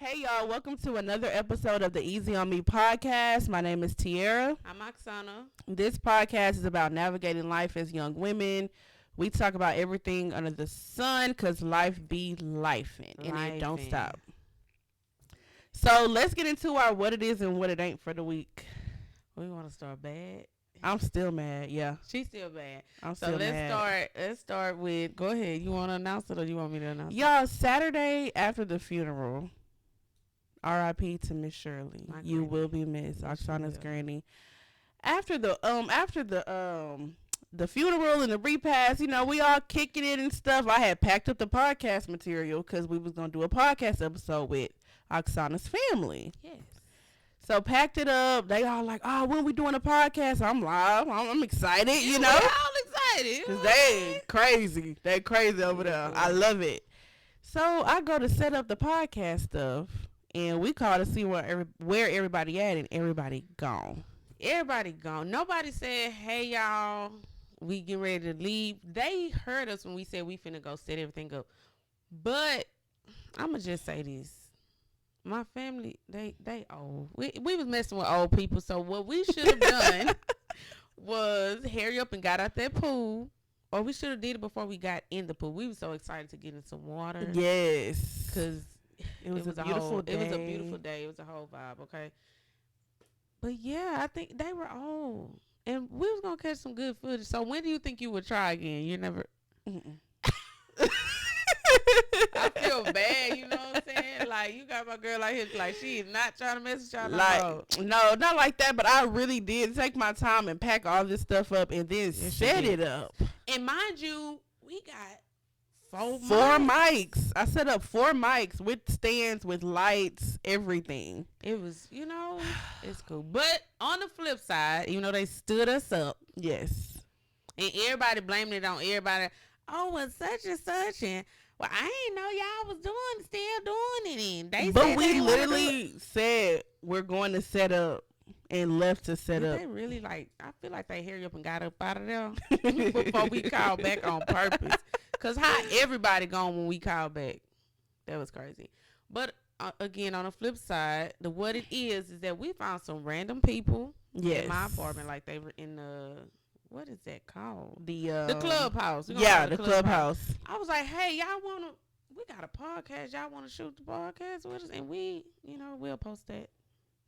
Hey y'all, welcome to another episode of the Easy on Me podcast. My name is Tiara. I'm Oksana. This podcast is about navigating life as young women. We talk about everything under the sun because life be lifing and it don't stop. So let's get into our what it is and what it ain't for the week. We want to start bad. I'm still mad. Yeah, She's still bad. I'm still mad. Let's start with. Go ahead. You want to announce it or you want me to announce it? Y'all, Saturday after the funeral, R.I.P. to Miss Shirley. You will be missed, Oksana's granny. After the funeral and the repast, you know, we all kicking it and stuff. I had packed up the podcast material because we was gonna do a podcast episode with Oksana's family. Yes. So packed it up. They all like, oh, when we doing a podcast? I'm live. I'm excited, you know. We're all excited. 'Cause they crazy. They crazy over there. I love it. So I go to set up the podcast stuff, and we call to see where everybody at, and everybody gone. Everybody gone. Nobody said, hey, y'all, we get ready to leave. They heard us when we said we finna go set everything up. But I'm going to just say this. My family, they old. We was messing with old people, so what we should have done was hurry up and got out that pool. Or we should have did it before we got in the pool. We were so excited to get in some water. Yes. Because it was a beautiful day. It was a beautiful day. It was a whole vibe, okay? But yeah, I think they were old. And we was going to catch some good footage. So when do you think you would try again? You never... I feel bad, you know what I'm saying? Like, you got my girl like here, like, she is not trying to mess with y'all. Like, no, not like that, but I really did take my time and pack all this stuff up and then set it up. And mind you, we got four mics. I set up 4 mics with stands, with lights, everything. It was, you know, it's cool. But on the flip side, you know, they stood us up. Yes. And everybody blaming it on everybody. Oh, well, such and such, and well, I ain't know y'all was still doing it. And they but we literally said we're going to set up and left to set up. They really like, I feel like they hurry up and got up out of there before we called back on purpose. Because how everybody gone when we called back? That was crazy. But again, on the flip side, what it is that we found some random people in my apartment, like they were in the... What is that called? The clubhouse. Yeah, the clubhouse. I was like, hey, y'all we got a podcast. Y'all want to shoot the podcast with us? And we'll post that.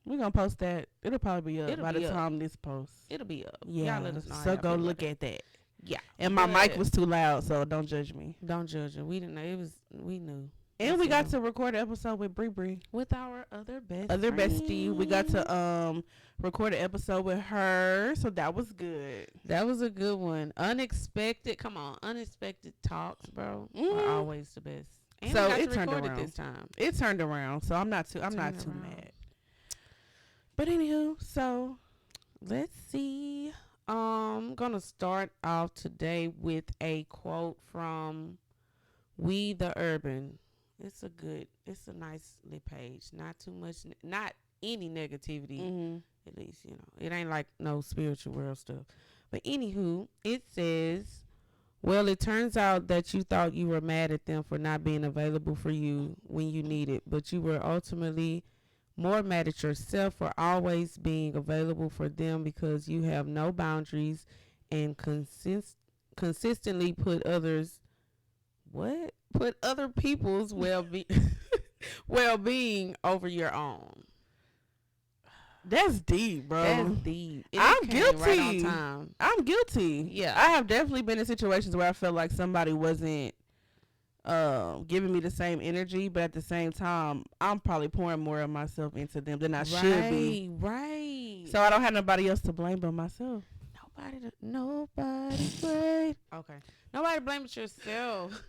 We're going to post that. It'll probably be up by the time this posts. It'll be up. Yeah. Y'all let us know. So go look at that. Yeah. And my mic was too loud, so don't judge me. Don't judge it. We didn't know. We knew. And we got to record an episode with Bree. With our other bestie. We got to record an episode with her. So that was good. That was a good one. Unexpected. Come on. Unexpected talks, bro. Are always the best. And so it turned around. This time. It turned around. So I'm not too mad. But anywho, so let's see. I'm gonna start off today with a quote from We the Urban. It's a nicely page. Not too much, not any negativity. Mm-hmm. At least, you know, it ain't like no spiritual world stuff. But anywho, it says, well, it turns out that you thought you were mad at them for not being available for you when you needed, but you were ultimately more mad at yourself for always being available for them because you have no boundaries and consistently put other people's well-being over your own. That's deep, bro. That's deep. I'm guilty. Right on time. I'm guilty. Yeah. I have definitely been in situations where I felt like somebody wasn't giving me the same energy, but at the same time, I'm probably pouring more of myself into them than I should be. Right. So I don't have nobody else to blame but myself. Nobody blame. Okay. Nobody blame but yourself.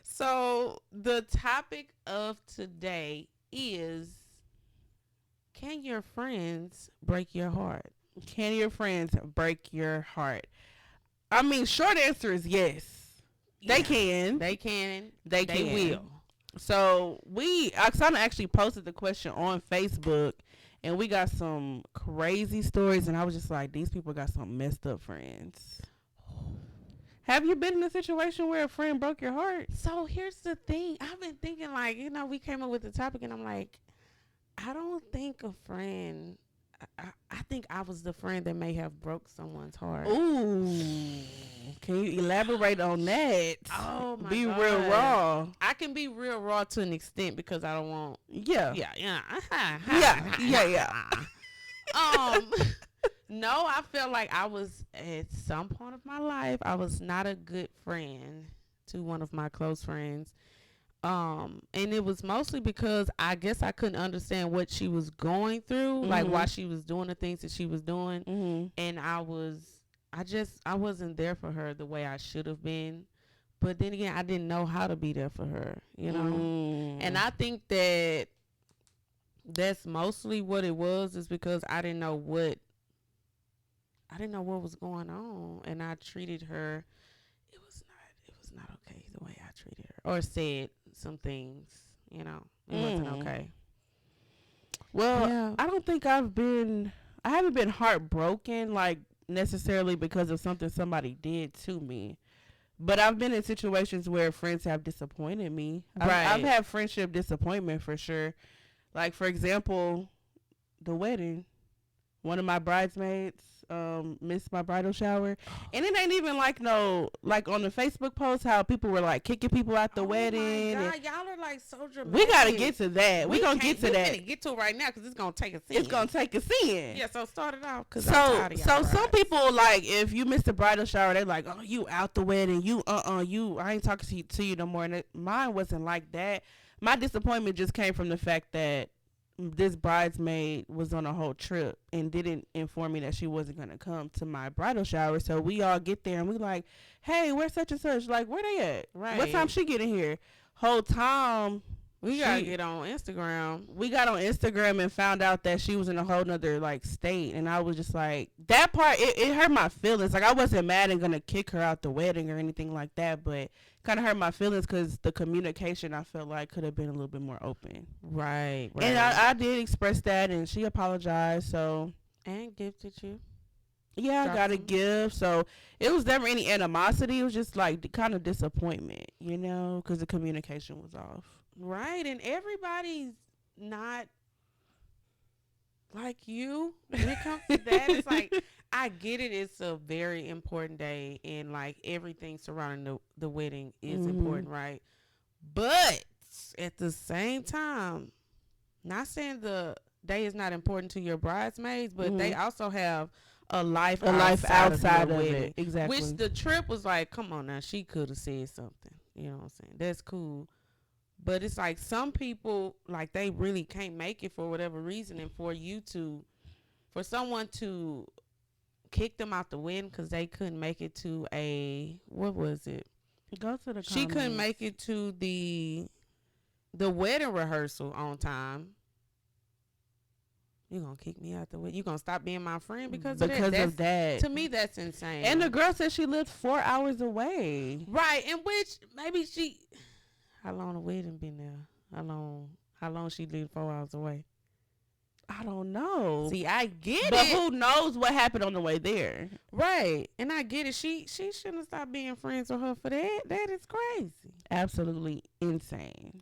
So the topic of today is, can your friends break your heart? Can your friends break your heart? I mean, short answer is yes. They can. They can. They will. So Oksana actually posted the question on Facebook, and we got some crazy stories, and I was just like, these people got some messed up friends. Have you been in a situation where a friend broke your heart? So here's the thing. I've been thinking, like, we came up with the topic, and I'm like, I don't think a friend. I think I was the friend that may have broke someone's heart. Ooh, can you elaborate on that? Oh my Be God. real raw. I can be real raw to an extent because I don't want. Yeah. Yeah. No, I felt like I was at some point of my life, I was not a good friend to one of my close friends. And it was mostly because I guess I couldn't understand what she was going through, like why she was doing the things that she was doing. And I wasn't there for her the way I should have been. But then again, I didn't know how to be there for her, And I think that's mostly what it was, is because I didn't know what was going on, and I treated her. It was not okay the way I treated her, or said some things. It wasn't okay. Well, Yeah. I don't think I haven't been heartbroken, like, necessarily because of something somebody did to me. But I've been in situations where friends have disappointed me. Right. I've had friendship disappointment for sure. Like, for example, the wedding. One of my bridesmaids missed my bridal shower. And it ain't even like on the Facebook post how people were like kicking people out the wedding. Oh my God, y'all are like so dramatic. We got to get to that. We're going to get to that. We get to it right now because it's going to take a scene. It's going to take a scene. Yeah, so start it off. So some people, like, if you missed the bridal shower, they're like, oh, you out the wedding. I ain't talking to you no more. And mine wasn't like that. My disappointment just came from the fact that this bridesmaid was on a whole trip and didn't inform me that she wasn't going to come to my bridal shower. So we all get there and we like, hey, where's such and such? Like, where they at? Right. What time she getting here? Whole time we got to get on Instagram. We got on Instagram and found out that she was in a whole nother like state. And I was just like, that part, it hurt my feelings. Like, I wasn't mad and going to kick her out the wedding or anything like that, but kind of hurt my feelings because the communication I felt like could have been a little bit more open. Right. And I did express that, and she apologized. So and gifted you. Yeah, I got a gift. So it was never any animosity. It was just like kind of disappointment, because the communication was off. Right, and everybody's not like you when it comes to that. It's like, I get it. It's a very important day, and like everything surrounding the wedding is important, right? But at the same time, not saying the day is not important to your bridesmaids, but they also have a life outside of it. Exactly. Which the trip was like, come on now, she could have said something. You know what I'm saying? That's cool. But it's like some people, like, they really can't make it for whatever reason, and for someone to kick them out the wedding because they couldn't make it to what was it? Go to the comments. She couldn't make it to the wedding rehearsal on time. You gonna kick me out the wedding? You gonna stop being my friend because of that? To me, that's insane. And the girl said she lived 4 hours away. Right, in which maybe how long the wedding been there? How long she lived 4 hours away? I don't know. See, I get but it. But who knows what happened on the way there? Right. And I get it. She shouldn't have stopped being friends with her for that. That is crazy. Absolutely insane.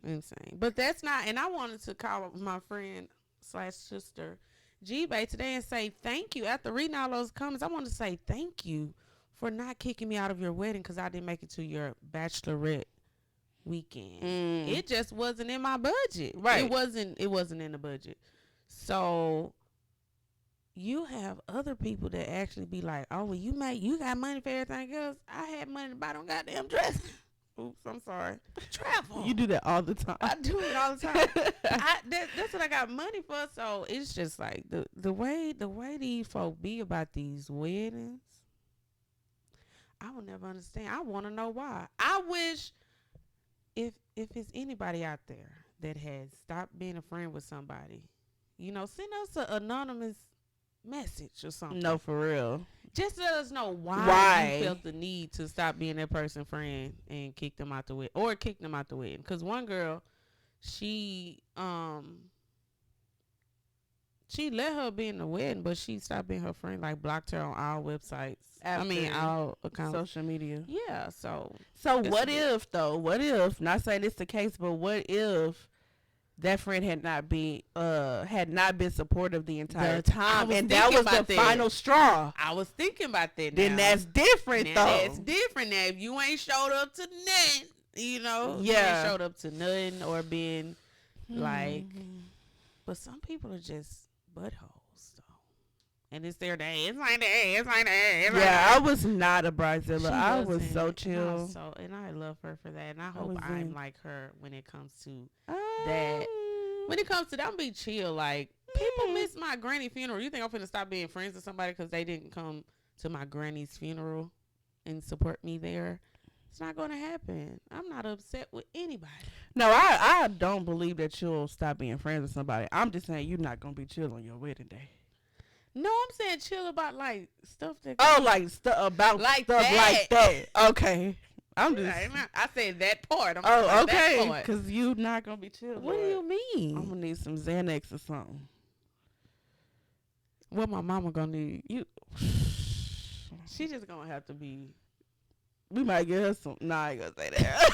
But that's not, and I wanted to call my friend / sister G-Bay today and say thank you. After reading all those comments, I want to say thank you for not kicking me out of your wedding because I didn't make it to your bachelorette weekend. It just wasn't in my budget. Right. It wasn't in the budget. So you have other people that actually be like, oh, well, you got money for everything else. I had money to buy them goddamn dress. Oops, I'm sorry. Travel. You do that all the time. I do it all the time. That's what I got money for. So it's just like the way these folk be about these weddings, I will never understand. I want to know why. I wish if it's anybody out there that has stopped being a friend with somebody, send us an anonymous message or something. No, for real. Just let us know why you felt the need to stop being that person's friend and kick them out the wedding. Or kick them out the wedding. Because one girl, she she let her be in the wedding, but she stopped being her friend, like blocked her on all websites. All accounts. Social media. Yeah, so what if, though? What if, not saying it's the case, but what if that friend had not been supportive the entire time, and that was the final straw? I was thinking about that. Then that's different, though. That's different. Now, if you ain't showed up to nothing, you ain't showed up to nothing or been like, but some people are just buttholes, though, and it's their day. It's like that. I was not a bridezilla. I was so chill. And I love her for that. And I hope I'm like her when it comes to that. When it comes to that, I'm be chill. Like, people miss my granny funeral. You think I'm finna stop being friends with somebody because they didn't come to my granny's funeral and support me there? It's not going to happen. I'm not upset with anybody. No, I don't believe that you'll stop being friends with somebody. I'm just saying you're not going to be chill on your wedding day. No, I'm saying chill about, like, stuff that... about like stuff like that. Okay. I'm just... I said that part. Okay. Because you're not going to be chill. What do you mean? I'm going to need some Xanax or something. What my mama going to need? She just going to have to be... We might get her some... Nah, I ain't going to say that.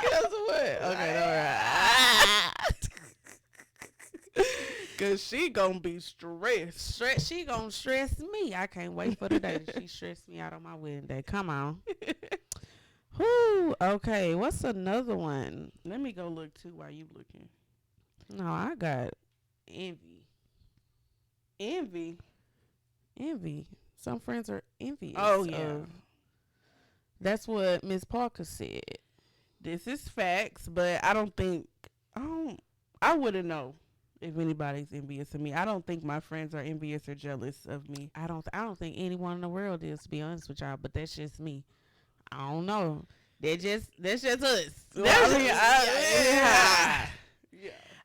Guess what? Okay, all right. Because she going to be stressed. She going to stress me. I can't wait for the day that she stressed me out on my wedding day. Come on. Whoo. Okay, what's another one? Let me go look, too, while you looking. No, I got envy. Envy? Envy. Some friends are envious. Oh, yeah. That's what Miss Parker said. This is facts, but I wouldn't know if anybody's envious of me. I don't think my friends are envious or jealous of me. I don't think anyone in the world is, to be honest with y'all, but that's just me. I don't know. That's just us.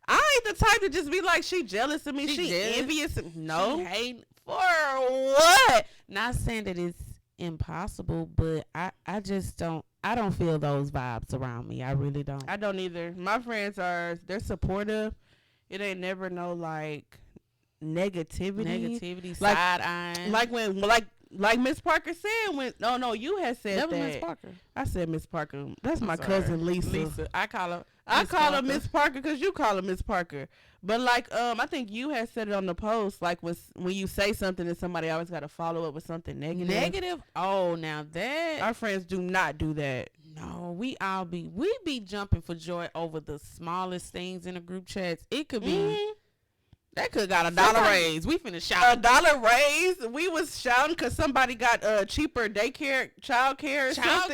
I ain't the type to just be like, she jealous of me. She envious. No. She hate for what? Not saying that it's impossible, but I just don't feel those vibes around me. I really don't. I don't either. My friends they're supportive. It ain't never no like negativity, like, side eyeing. Like Miss Parker said when you had said that. Miss Parker. I said Miss Parker. That's my cousin Lisa. I call her Miss Parker because you call her Miss Parker. But like I think you had said it on the post, like when you say something and somebody always got to follow up with something negative. Negative? Oh, now that our friends do not do that. No, we be jumping for joy over the smallest things in the group chats. It could be that could got $1 raise. We finna shout $1 raise. We was shouting because somebody got cheaper child care. Come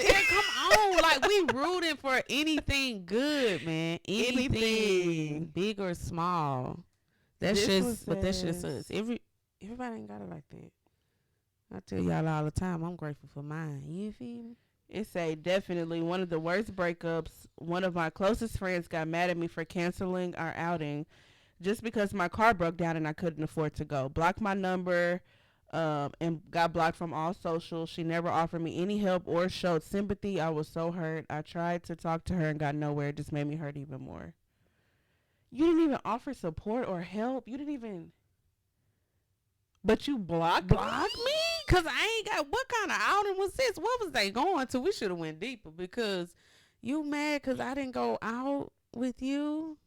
on, like we rooting for anything good, man. Anything big or small. That's just us. Everybody ain't got it like that. I tell y'all all the time, I'm grateful for mine. You feel me? It say definitely one of the worst breakups. One of my closest friends got mad at me for canceling our outing just because my car broke down and I couldn't afford to go. Blocked my number and got blocked from all socials. She never offered me any help or showed sympathy. I was so hurt. I tried to talk to her and got nowhere. It just made me hurt even more. You didn't even offer support or help. You didn't even... But you blocked me? Because I ain't got... What kind of outing was this? What was they going to? We should have went deeper because you mad because I didn't go out with you?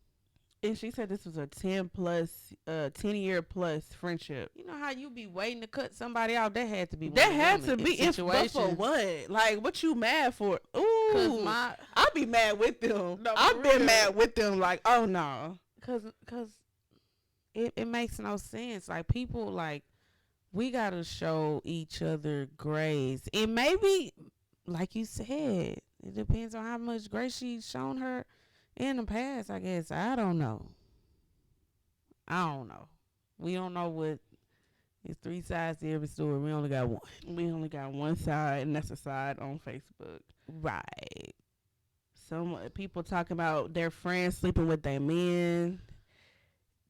And she said this was a 10-year plus friendship. You know how you be waiting to cut somebody out? That had to be that had to be situation. For what? Like, what you mad for? Ooh, I be mad with them. No, I've been mad with them. Like, oh no, cause it makes no sense. Like people, like we gotta show each other grace. And maybe, like you said, it depends on how much grace she's shown her in the past, I guess. I don't know. We don't know what. It's 3 sides to every story. We only got one. We only got one side, and that's a side on Facebook. Right. Some people talking about their friends sleeping with their men.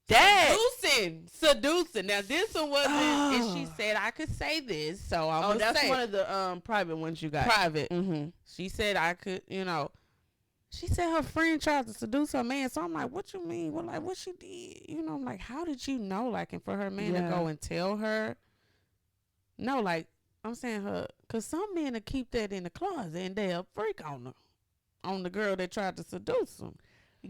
Seducing. Now this one wasn't, and she said I could say this, so I'm gonna that's say one of the private ones you got. Private. Mm-hmm. She said I could, She said her friend tried to seduce her man. So I'm like, what you mean? Well, like, what she did? You know, I'm like, how did you know? Like, and for her man to go and tell her. No, like, I'm saying her. Because some men will keep that in the closet and they'll freak on her. On the girl that tried to seduce him.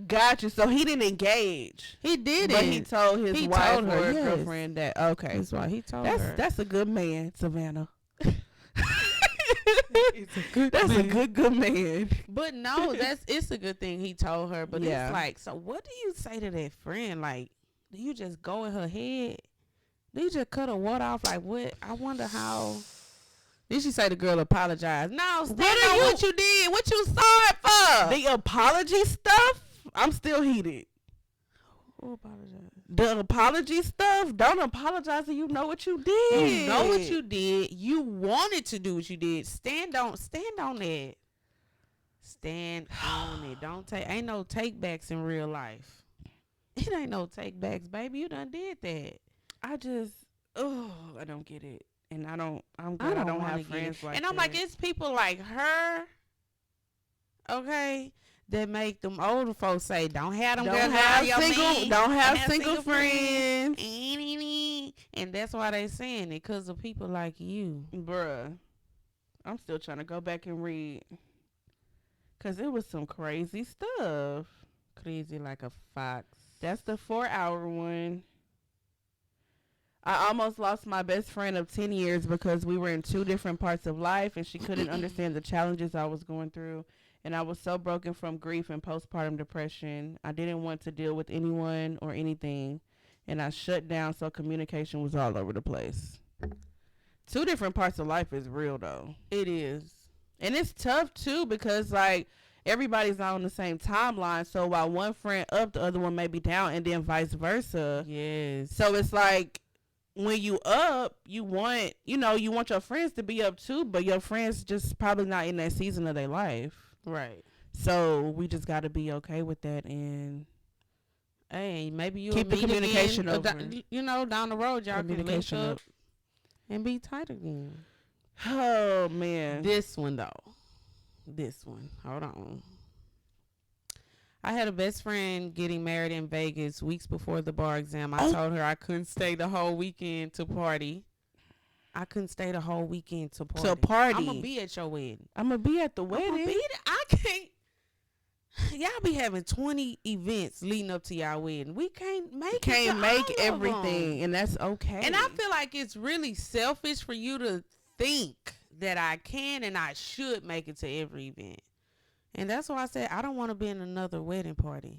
Gotcha. So he didn't engage. He did but it. he told his wife or girlfriend that. Okay. That's why he told her. That's a good man, Savannah. That's a good man. But no, it's a good thing he told her. But it's like, so what do you say to that friend? Like, do you just go in her head? Do you just cut her water off? Like, what? I wonder how. Did she say the girl apologized? No, stand on what you did. What you sorry for? The apology stuff? I'm still heated. Who apologized? The apology stuff? Don't apologize if you know what you did. You know what you did. You wanted to do what you did. Stand on that. Stand on it. Don't take. Ain't no take backs in real life. It ain't no take backs, baby. You done did that. I don't get it. And I'm glad I don't have friends like that. And I'm like, it's people like her, okay, that make them older folks say, don't have them girls around your man. Don't have single friends. And that's why they saying it, because of people like you. Bruh. I'm still trying to go back and read. Because it was some crazy stuff. Crazy like a fox. That's the 4-hour one. I almost lost my best friend of 10 years because we were in 2 different parts of life and she couldn't understand the challenges I was going through. And I was so broken from grief and postpartum depression. I didn't want to deal with anyone or anything. And I shut down, so communication was all over the place. 2 different parts of life is real, though. It is. And it's tough, too, because, like, everybody's not on the same timeline. So while one friend up, the other one may be down, and then vice versa. Yes. So it's like, when you up, you want your friends to be up too, but your friends just probably not in that season of their life. Right. So we just got to be okay with that and hey, maybe you keep the communication over. Down the road, y'all can link up and be tight again. Oh, man. This one. Hold on. I had a best friend getting married in Vegas weeks before the bar exam. I told her I couldn't stay the whole weekend to party. I'm going to be at your wedding. I'm going to be at the wedding. I can't. Y'all be having 20 events leading up to y'all wedding. We can't make everything, and that's okay. And I feel like it's really selfish for you to think that I can and I should make it to every event. And that's why I said I don't want to be in another wedding party.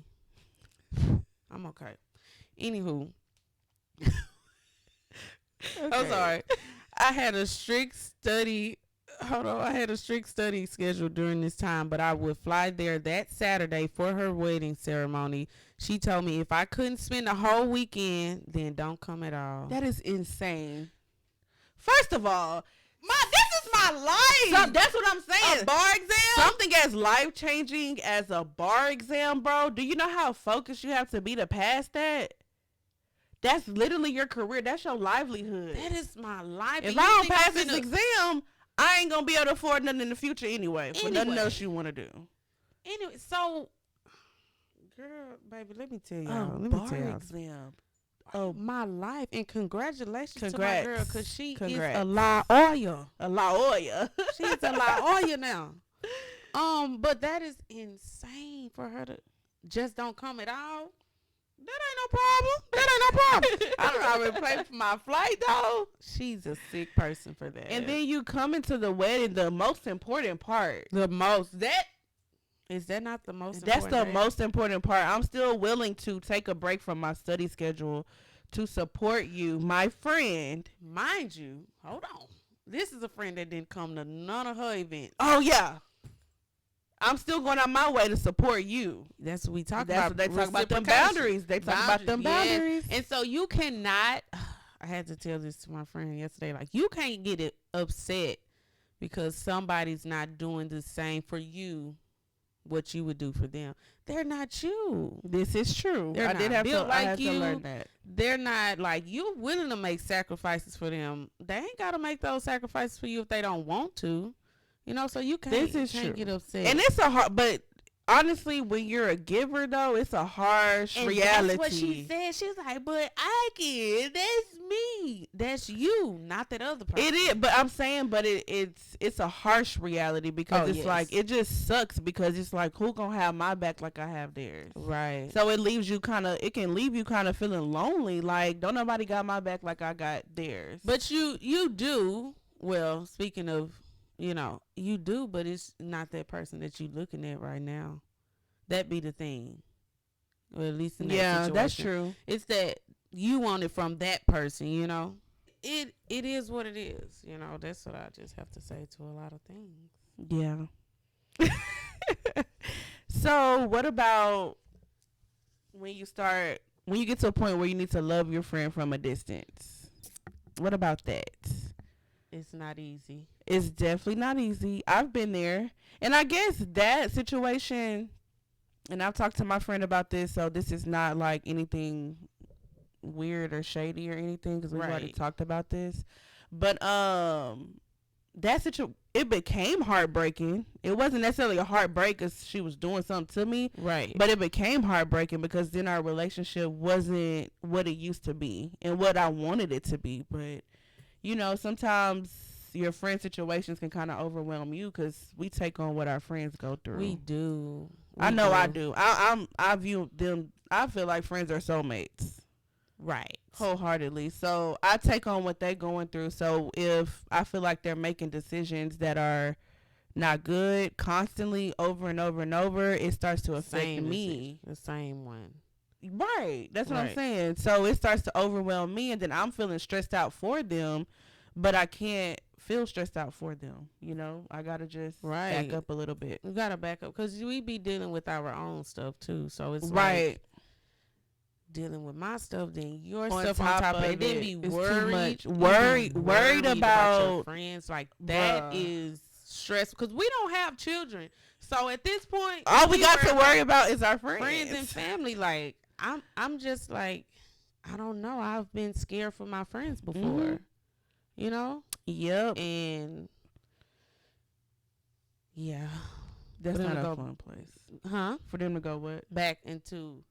I'm okay. Anywho. Okay. I'm sorry. I had a strict study schedule during this time, but I would fly there that Saturday for her wedding ceremony. She told me if I couldn't spend the whole weekend, then don't come at all. That is insane. First of all, this is my life. So that's what I'm saying. A bar exam? Something as life-changing as a bar exam, bro. Do you know how focused you have to be to pass that? That's literally your career. That's your livelihood. That is my life. If I don't pass this exam, I ain't going to be able to afford nothing in the future anyway. For nothing else you want to do. Anyway, so, girl, baby, let me tell y'all. Bar exam. Oh, my life. And congratulations to my girl, because she is a La Oya. She's a La Oya now. But that is insane for her to just don't come at all. That ain't no problem. I don't already pay for my flight, though. She's a sick person for that. And then you come into the wedding, the most important part. Is that not the most important? That's the most important part. I'm still willing to take a break from my study schedule to support you, my friend. Mind you, hold on. This is a friend that didn't come to none of her events. Oh, yeah. I'm still going on my way to support you. That's what we talk about. They talk about them boundaries. They talk about them boundaries. And so you cannot, I had to tell this to my friend yesterday, like you can't get upset because somebody's not doing the same for you what you would do for them. They're not you. This is true. They're I had to learn that. They're not like you willing to make sacrifices for them. They ain't got to make those sacrifices for you if they don't want to. So you can't, true. Get upset. And it's a hard, but honestly, when you're a giver, though, it's a harsh and reality. that's what she said. She was like, but I can. That's me. That's you, not that other person. It is, but I'm saying, but it's a harsh reality because it's like, it just sucks because it's like, who gonna have my back like I have theirs? Right. So it leaves you it can leave you kind of feeling lonely. Like, don't nobody got my back like I got theirs. But you do. Well, speaking of, you do, but it's not that person that you looking at right now. That be the thing. Or at least in that situation. That's true. It's that you want it from that person, It is what it is, That's what I just have to say to a lot of things. Yeah. So what about when you get to a point where you need to love your friend from a distance? What about that? It's not easy. It's definitely not easy. I've been there. And I guess that situation, and I've talked to my friend about this, so this is not like anything weird or shady or anything because we've already talked about this. But that situation, it became heartbreaking. It wasn't necessarily a heartbreak because she was doing something to me. Right. But it became heartbreaking because then our relationship wasn't what it used to be and what I wanted it to be. But sometimes your friend situations can kind of overwhelm you because we take on what our friends go through. We do. I know I do. I view them. I feel like friends are soulmates. Right. Wholeheartedly. So I take on what they're going through. So if I feel like they're making decisions that are not good constantly over and over and over, it starts to affect me. The same one. Right. That's what I'm saying. So it starts to overwhelm me, and then I'm feeling stressed out for them, but I can't feel stressed out for them. I got to just back up a little bit. We got to back up because we be dealing with our own stuff too. So it's like dealing with my stuff, then your stuff on top of it. Then be worried about your friends. Like that is stress because we don't have children. So at this point, all we got to worry about is our friends and family. Like I'm just like, I don't know. I've been scared for my friends before, Yep. And yeah, that's not a fun place, huh? For them to go what back into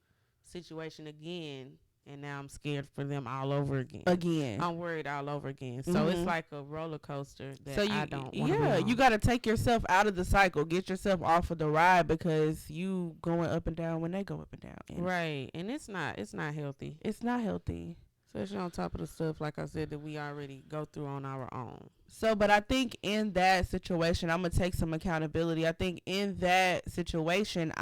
situation again, and now I'm scared for them all over again. I'm worried all over again. So it's like a roller coaster that I don't want to be on. You got to take yourself out of the cycle, get yourself off of the ride because you going up and down when they go up and down. Right, and it's not healthy. It's not healthy, especially on top of the stuff like I said that we already go through on our own. So, but I think in that situation, I'm gonna take some accountability. I think in that situation,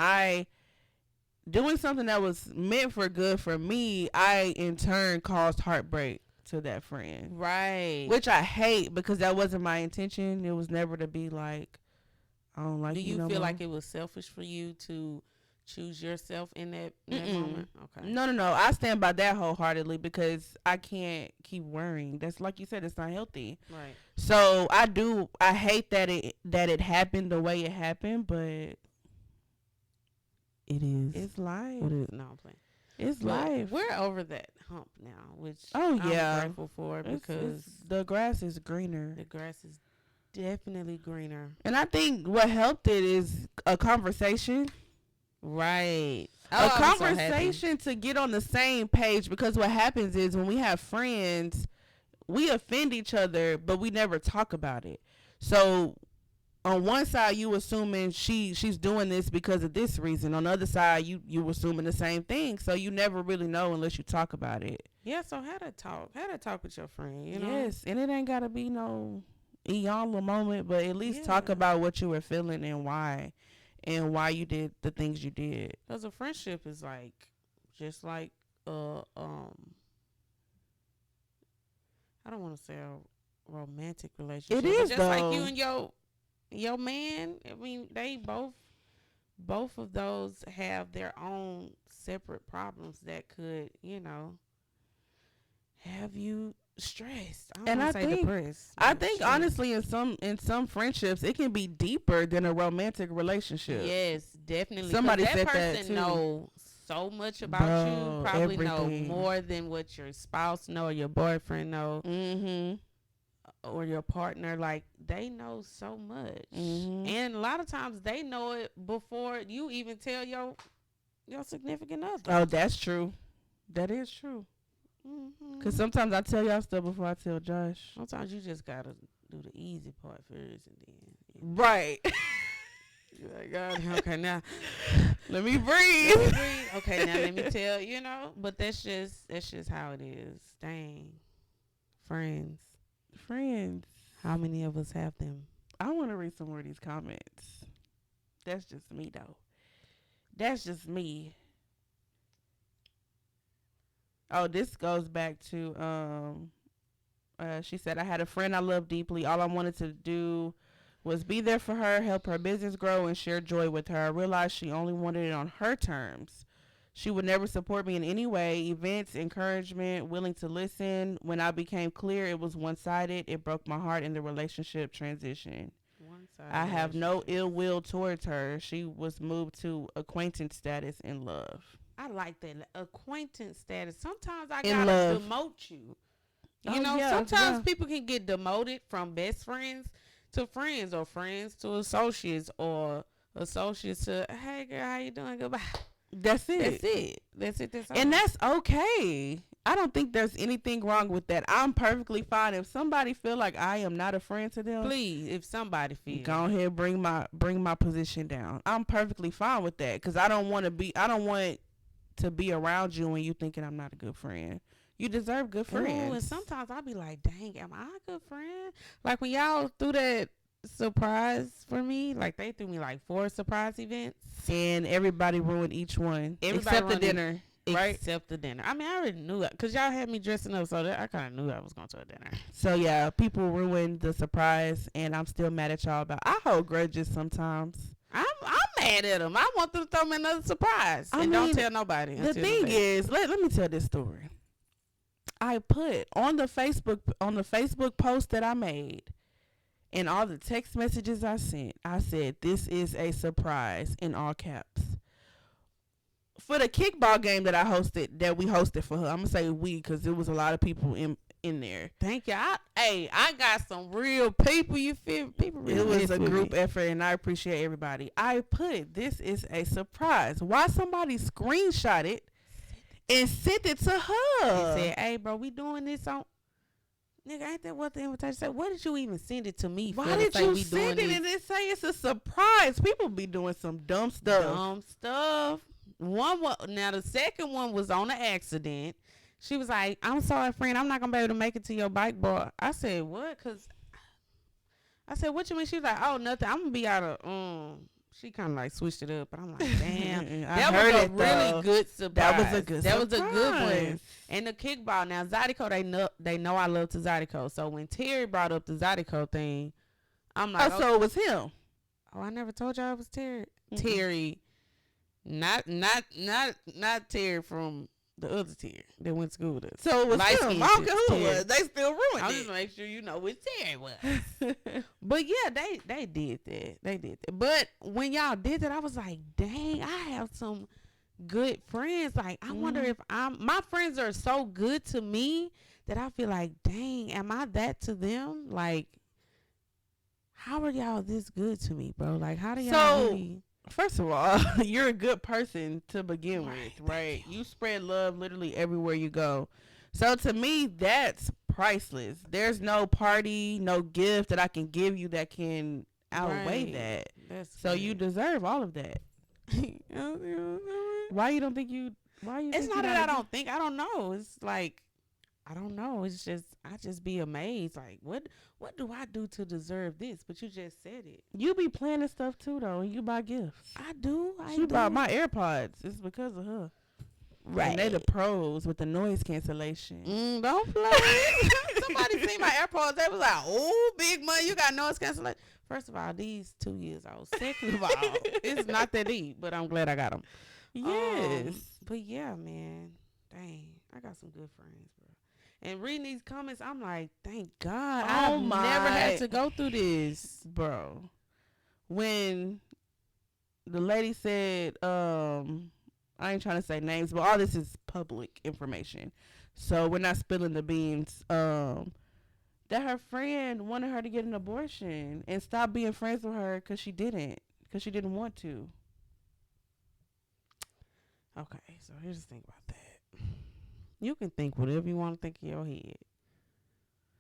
doing something that was meant for good for me, I in turn caused heartbreak to that friend. Right. Which I hate because that wasn't my intention. It was never to be like, I don't like you. Do you feel like it was selfish for you to choose yourself in that moment? Okay. No. I stand by that wholeheartedly because I can't keep worrying. That's like you said, it's not healthy. Right. So I hate that it happened the way it happened, but it is. It's life. It is. No, I'm playing. It's life. We're over that hump now, which I'm grateful for because the grass is greener. The grass is definitely greener. And I think what helped it is a conversation. Right. A conversation to get on the same page because what happens is when we have friends, we offend each other, but we never talk about it. So on one side, you assuming she's doing this because of this reason. On the other side, you assuming the same thing. So you never really know unless you talk about it. Yeah. So how to talk with your friend. Yes, and it ain't gotta be no Iyanla moment, but at least talk about what you were feeling and why you did the things you did. Because a friendship is like just like I don't want to say a romantic relationship. It is just though. Like you and your man. I mean, they both of those have their own separate problems that could, have you stressed. I think depressed. I think honestly, in some friendships, it can be deeper than a romantic relationship. Yes, definitely. Somebody that said person that too. Know so much about you. Probably everything. Know more than what your spouse know or your boyfriend know. Mm-hmm. or your partner, like they know so much, and a lot of times they know it before you even tell your significant other. Oh, that's true. That is true. Cause sometimes I tell y'all stuff before I tell Josh. Sometimes you just gotta do the easy part first, and then right. You're like, God, okay, now let me breathe. Okay, now let me tell But that's just how it is. Dang, friends. How many of us have them? I want to read some more of these comments. That's just me, though. That's just me. Oh, this goes back to she said, I had a friend I loved deeply. All I wanted to do was be there for her, help her business grow, and share joy with her. I realized she only wanted it on her terms. She would never support me in any way, events, encouragement, willing to listen. When I became clear it was one-sided, it broke my heart in the relationship transition. I have no ill will towards her. She was moved to acquaintance status in love. I like that. Acquaintance status. Sometimes I gotta demote you. Sometimes people can get demoted from best friends to friends, or friends to associates, or associates to, hey girl, how you doing? Goodbye. That's it. That's all. And that's okay. I don't think there's anything wrong with that. I'm perfectly fine. If somebody feel like I am not a friend to them, please, if somebody feel, go ahead, bring my position down. I'm perfectly fine with that, because I don't want to be around you when you thinking I'm not a good friend. You deserve good friends. Ooh, and sometimes I'll be like, dang, am I a good friend? Like when y'all threw that surprise for me, like they threw me like 4 surprise events, and everybody ruined each one except the dinner. Right? Except the dinner. I mean, I already knew that because y'all had me dressing up, so that I kind of knew I was going to a dinner. So yeah, people ruined the surprise, and I'm still mad at y'all about. I hold grudges sometimes. I'm mad at them. I want them to throw me another surprise, and don't tell nobody. The thing is, let me tell this story. I put on the Facebook post that I made, and all the text messages I sent, I said, "This is a surprise," in all caps. For the kickball game that we hosted for her, I'm gonna say we, because there was a lot of people in there. Thank you. I got some real people. You feel people really. It was a group effort, and I appreciate everybody. I put, "This is a surprise." Why somebody screenshot it and sent it to her? He said, "Hey, bro, we doing this on." Nigga, ain't that what the invitation said? What did you even send it to me for? Why did you send it and then say it's a surprise? People be doing some dumb stuff. Now the second one was on an accident. She was like, "I'm sorry, friend, I'm not gonna be able to make it to your bike bar." I said, "What?" Cause I said, "What you mean?" She was like, "Oh, nothing. I'm gonna be out of." She kind of like switched it up, but I'm like, "Damn, that was a really good surprise. That was a good one." And the kickball. Now Zydeco, they know I love to Zydeco. So when Terry brought up the Zydeco thing, I'm like, "Oh, so it was him." Oh, I never told y'all it was Terry. Mm-hmm. Terry, not Terry from the other Terry that went to school with us. So it was him. I don't care who it was. They still ruined it. I just make sure you know which Terry was. But yeah, they did that. They did that. But when y'all did that, I was like, dang, I have some good friends. Like, I wonder if my friends are so good to me that I feel like, dang, am I that to them? Like, how are y'all this good to me, bro? Like, how do y'all really... First of all, you're a good person to begin with, right? You spread love literally everywhere you go. So to me, that's priceless. There's no party, no gift that I can give you that can outweigh that. So you deserve all of that. Why you don't think you? Why you? It's not that I don't think. I don't know. It's like, I don't know. It's just, I just be amazed. Like, what do I do to deserve this? But you just said it. You be planning stuff too, though, and you buy gifts. I do. She bought my AirPods. It's because of her. Right. And they the pros with the noise cancellation. Don't play. Somebody seen my AirPods. They was like, "Oh, big money. You got noise cancellation." First of all, these 2 years old. Second of all, it's not that deep, but I'm glad I got them. Yes. But yeah, man. Dang. I got some good friends, bro. And reading these comments, I'm like, thank God. I've never had to go through this. Bro. When the lady said, I ain't trying to say names, but all this is public information. So we're not spilling the beans. that her friend wanted her to get an abortion and stop being friends with her because she didn't want to. Okay, so here's the thing about that. You can think whatever you want to think in your head.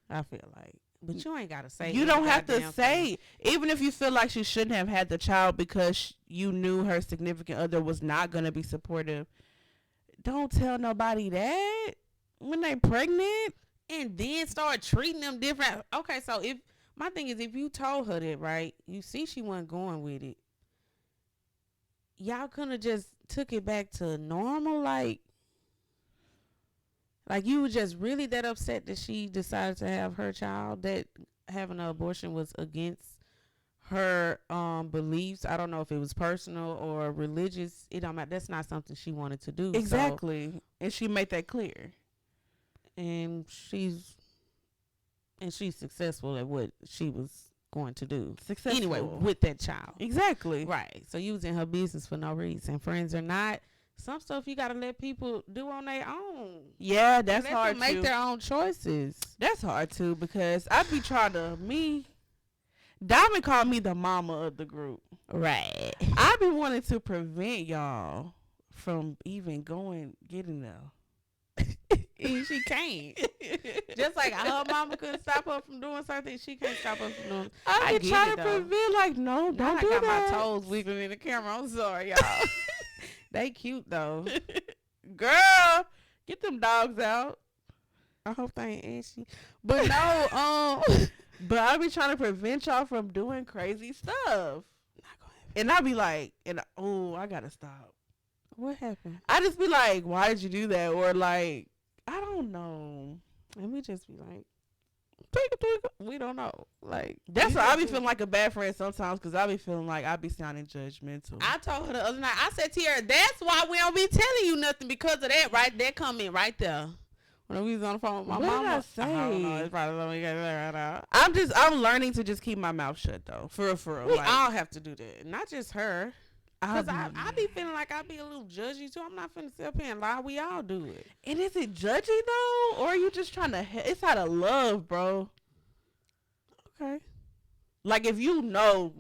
I feel like. But you ain't got to say. You don't have to say. Even if you feel like she shouldn't have had the child because you knew her significant other was not going to be supportive, don't tell nobody that when they pregnant. And then start treating them different. Okay, so if my thing is, if you told her that, right, you see she wasn't going with it, y'all could have just took it back to normal, like you were just really that upset that she decided to have her child, that having an abortion was against her beliefs. I don't know if it was personal or religious. It don't matter. That's not something she wanted to do. Exactly. So, and she made that clear. And she's successful at what she was going to do. Successful. Anyway, with that child. Exactly. Right. So you was in her business for no reason. Friends or not, some stuff you gotta let people do on their own. Yeah, that's hard to make their own choices. That's hard too, because I be trying to Diamond called me the mama of the group. Right. I be wanting to prevent y'all from even getting there. And she can't. Just like her mama couldn't stop her from doing something, she can't stop her from doing. I be trying to prevent, like, no, don't do that. I got my toes wiggling in the camera. I'm sorry, y'all. They cute though. Girl, get them dogs out. I hope they ain't ashy. But no, but I be trying to prevent y'all from doing crazy stuff. And I be like, I gotta stop. What happened? I just be like, why did you do that? Or like, I don't know. And we just be like, twinkle. We don't know. Like, that's why I be feeling like a bad friend sometimes, because I be feeling like I be sounding judgmental. I told her the other night, I said to her, that's why we don't be telling you nothing, because of that, right? That comment right there. When we was on the phone with my mama. What did I say? I don't know. It's probably something you got right out. I'm learning to just keep my mouth shut though. For real. We all have to do that. Not just her. Because I be feeling like I be a little judgy too. I'm not finna sit up here and lie. We all do it. And is it judgy though? Or are you just trying to, it's out of love, bro. Okay. Like if you know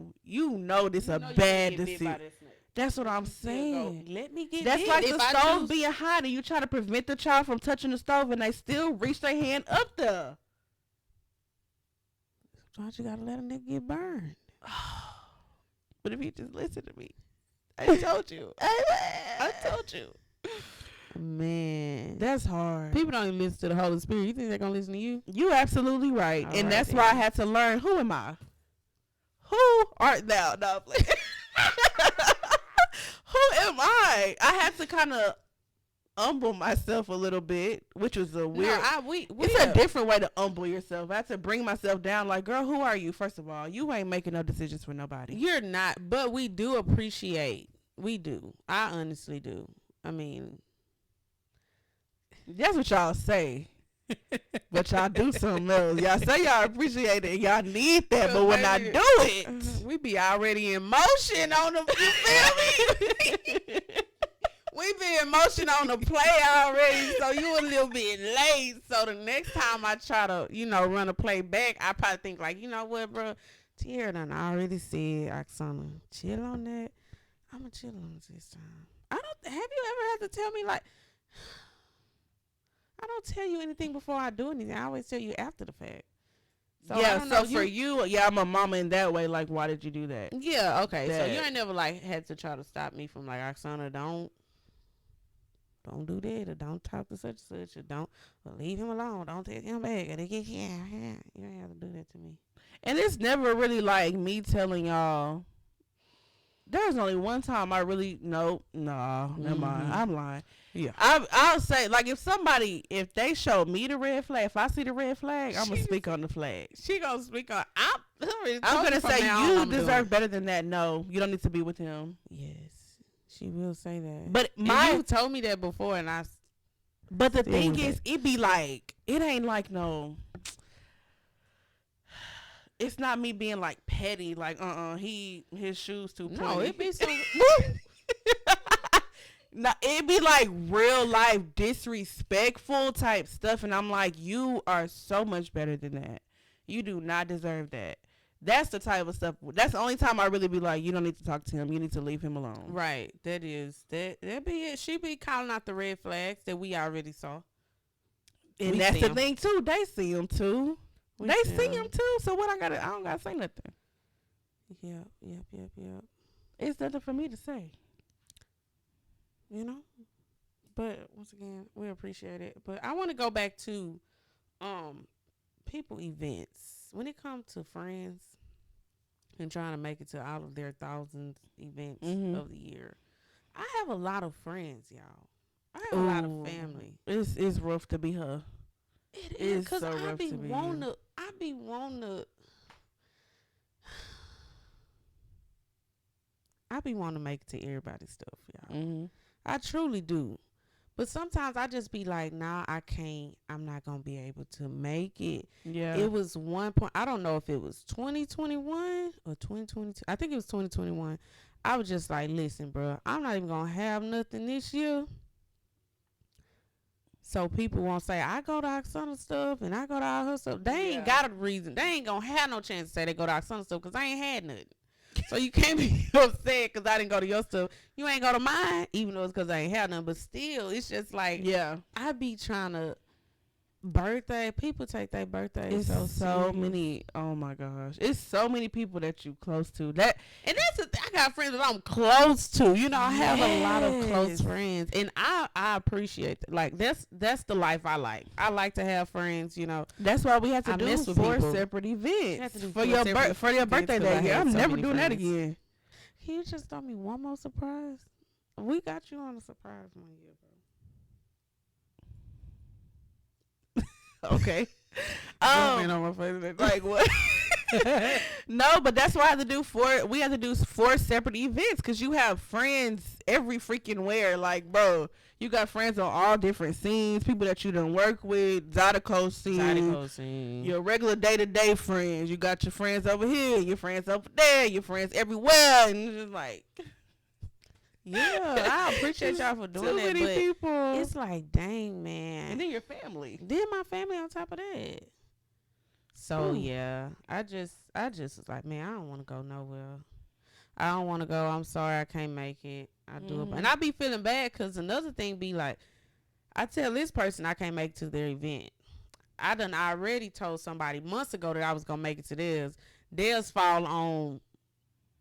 this a bad decision. That's what I'm saying. Let me get That's bit. like the stove being hot and you try to prevent the child from touching the stove and they still reach their hand up there. Sometimes you gotta let a nigga get burned. But if you just listen to me, I told you. I told you. Man, that's hard. People don't even listen to the Holy Spirit. You think they're gonna listen to you? You absolutely right. And that's why I had to learn, who am I? Who art thou? No, who am I? I had to kind of humble myself a little bit, which was a weird. It's a different way to humble yourself. I had to bring myself down. Like, girl, who are you? First of all, you ain't making no decisions for nobody. You're not, but we do appreciate. We do. I honestly do. I mean, that's what y'all say. But y'all do something else. Y'all say y'all appreciate it. Y'all need that, but when I do it, we be already in motion on the. You feel me? We be in motion on the play already, so you a little bit late. So the next time I try to, run a play back, I probably think like, you know what, bro? Tierra done already said, Oksana, chill on that. I'ma chill on it this time. Have you ever had to tell me like? I don't tell you anything before I do anything. I always tell you after the fact. So for you, I'm a mama in that way. Like, why did you do that? Yeah, okay. So you ain't never like had to try to stop me from like, Oksana, don't do that, or don't talk to such and such, or leave him alone. Don't take him back. Or you ain't have to do that to me. And it's never really like me telling y'all. There's only one time I really never mind. I'm lying. Yeah, I'll say like if they show me the red flag, if I see the red flag, I'm gonna speak on the flag. She gonna speak on. I'm gonna say you deserve better than that. No, you don't need to be with him. Yes, she will say that. But you told me that before, and I. But the thing is, it be like it ain't like no. It's not me being like petty, like his shoes too pointy. No, it be some. No, it be like real life disrespectful type stuff, and I'm like, you are so much better than that. You do not deserve that. That's the type of stuff. That's the only time I really be like, you don't need to talk to him. You need to leave him alone. Right. That be it. She be calling out the red flags that we already saw. And that's the thing too. They see him too. They see him too. So what I don't gotta say nothing. Yep. It's nothing for me to say. You know? But once again, we appreciate it. But I want to go back to people events. When it comes to friends and trying to make it to all of their thousands events of the year, I have a lot of friends, y'all. I have a lot of family. It's rough to be her. It is, because I be wanting to make it to everybody's stuff, y'all. I truly do. But sometimes I just be like, nah, I can't. I'm not going to be able to make it. Yeah. It was one point. I don't know if it was 2021 or 2022. I think it was 2021. I was just like, listen, bro, I'm not even going to have nothing this year. So people won't say, I go to Oksana stuff and I go to all her stuff. They ain't got a reason. They ain't going to have no chance to say they go to Oksana stuff because I ain't had nothing. So you can't be upset because I didn't go to your stuff. You ain't go to mine, even though it's because I ain't had none. But still, it's just like, I be trying to people take their birthday. It's so many. Oh my gosh, it's so many people that you close to. And that's the thing. I got friends that I'm close to. You know, I have a lot of close friends, and I appreciate that. Like that's the life I like. I like to have friends. You know, that's why we have to do 4 separate events for your birthday that year. I'm never doing that again. Can you just throw me one more surprise? We got you on a surprise one year, bro. Okay. Like what? No, but that's why I have to do 4. We have to do 4 separate events because you have friends every freaking where. Like, bro, you got friends on all different scenes. People that you done work with, Zydeco scene, your regular day-to-day friends. You got your friends over here, your friends over there, your friends everywhere, and it's just like. Yeah, I appreciate y'all for doing that. Too many people. It's like, dang, man. And then your family. Then my family on top of that. So yeah, I just was like, man, I don't want to go nowhere. I don't want to go. I'm sorry, I can't make it. I do it, and I be feeling bad because another thing be like, I tell this person I can't make it to their event. I already told somebody months ago that I was gonna make it to theirs. Theirs fall on.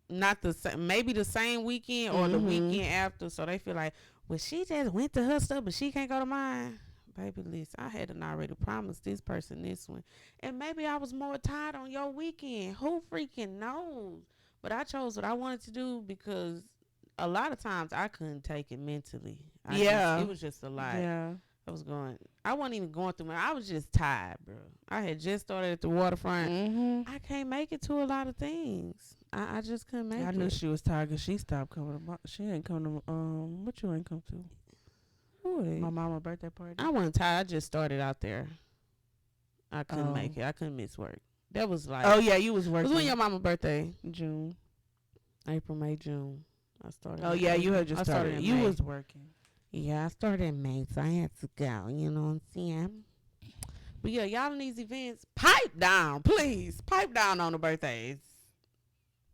Not the same, maybe the same weekend or the weekend after, so they feel like, well, she just went to her stuff, but she can't go to mine. Baby, listen, I had already promised this person this one, and maybe I was more tired on your weekend. Who freaking knows? But I chose what I wanted to do because a lot of times I couldn't take it mentally. It was just a lot. Yeah. I wasn't even going through I was just tired, bro. I had just started at the waterfront. I can't make it to a lot of things. I just couldn't make it. I knew she was tired because she stopped coming to she ain't come to, what you ain't come to? What? My mama's birthday party. I wasn't tired. I just started out there. I couldn't make it. I couldn't miss work. That was like. Oh, yeah, you was working. It was when your mama's birthday? June. April, May, June. I started. Oh, yeah, you had just started. You was working. Yeah, I started in May, so I had to go. You know what I'm saying? But yeah, y'all in these events, pipe down, please. Pipe down on the birthdays.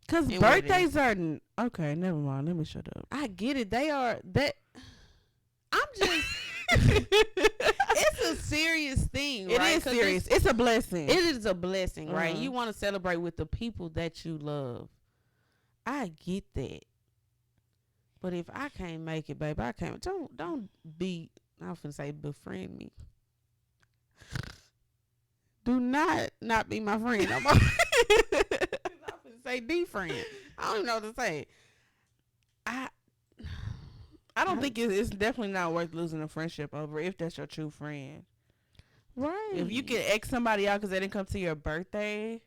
Because birthdays are... Okay, never mind. Let me shut up. I get it. I'm just... It's a serious thing, right? It is serious. It's a blessing. It is a blessing, right? You want to celebrate with the people that you love. I get that. But if I can't make it, baby, I can't. Don't be... I was finna say befriend me. Do not be my friend. I'm finna say defriend. I don't even know what to say. I don't think it's definitely not worth losing a friendship over if that's your true friend. Right. If you can X somebody out because they didn't come to your birthday,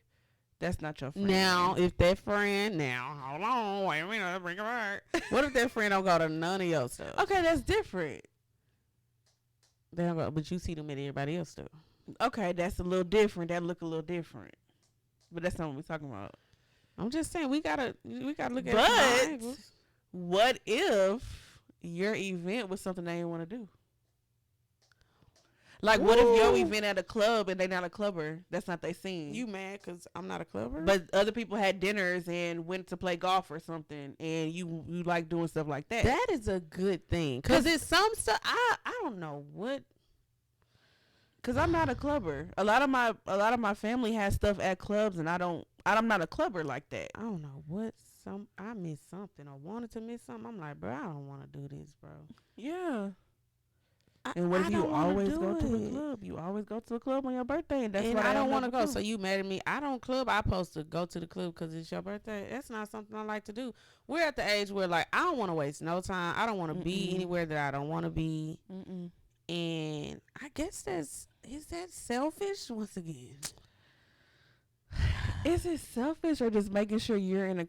that's not your friend. Now, if that friend, hold on, wait a minute, bring it back. What if that friend don't go to none of your stuff? Okay, that's different. They don't go, but you see them at everybody else stuff. Okay, that's a little different. That look a little different. But that's not what we're talking about. I'm just saying we gotta look at it. But what if your event was something they didn't want to do? Like, what if your event at a club and they not a clubber? That's not their scene. You mad because I'm not a clubber? But other people had dinners and went to play golf or something, and you like doing stuff like that. That is a good thing. Because it's some stuff, I don't know what. Because I'm not a clubber. A lot of my family has stuff at clubs, and I'm not a clubber like that. I don't know what I missed something or wanted to miss something. I'm like, bro, I don't want to do this, bro. Yeah. And what if you always go to the club? You always go to a club on your birthday, and that's why I don't want to go. So you mad at me? I don't club. I supposed to go to the club because it's your birthday. That's not something I like to do. We're at the age where, like, I don't want to waste no time. I don't want to be anywhere that I don't want to be. And I guess is that selfish once again? Is it selfish or just making sure you're in a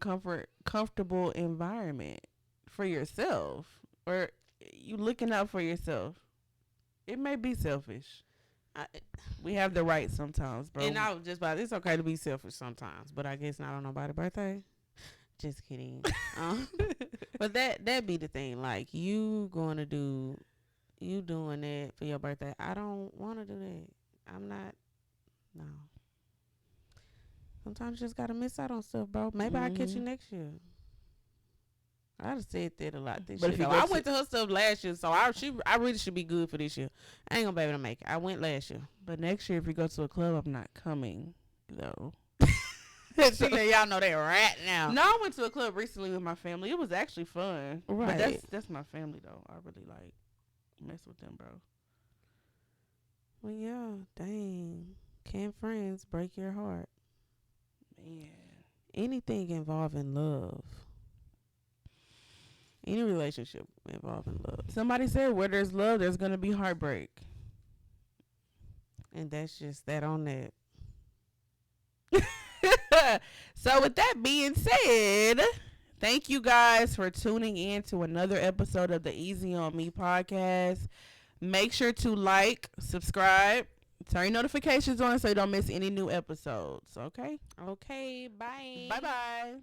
comfortable environment for yourself, or you looking out for yourself? It may be selfish. We have the right sometimes, bro. And I was just about, it's okay to be selfish sometimes, but I guess not on nobody's birthday. Just kidding. But that be the thing. Like, you doing that for your birthday. I don't want to do that. I'm not. No. Sometimes you just gotta miss out on stuff, bro. Maybe I'll catch you next year. I done said that a lot this year. I went to her stuff last year, so I really should be good for this year. I ain't gonna be able to make it. I went last year. But next year, if you go to a club, I'm not coming, though. So, y'all know that right now. No, I went to a club recently with my family. It was actually fun. Right. But that's my family, though. I really, like, mess with them, bro. Well, yeah. Dang. Can friends break your heart? Man. Anything involving love. Any relationship involving love. Somebody said where there's love, there's going to be heartbreak. And that's just that on that. So with that being said, thank you guys for tuning in to another episode of the Easy on Me podcast. Make sure to like, subscribe, turn your notifications on so you don't miss any new episodes. Okay? Okay, bye. Bye-bye.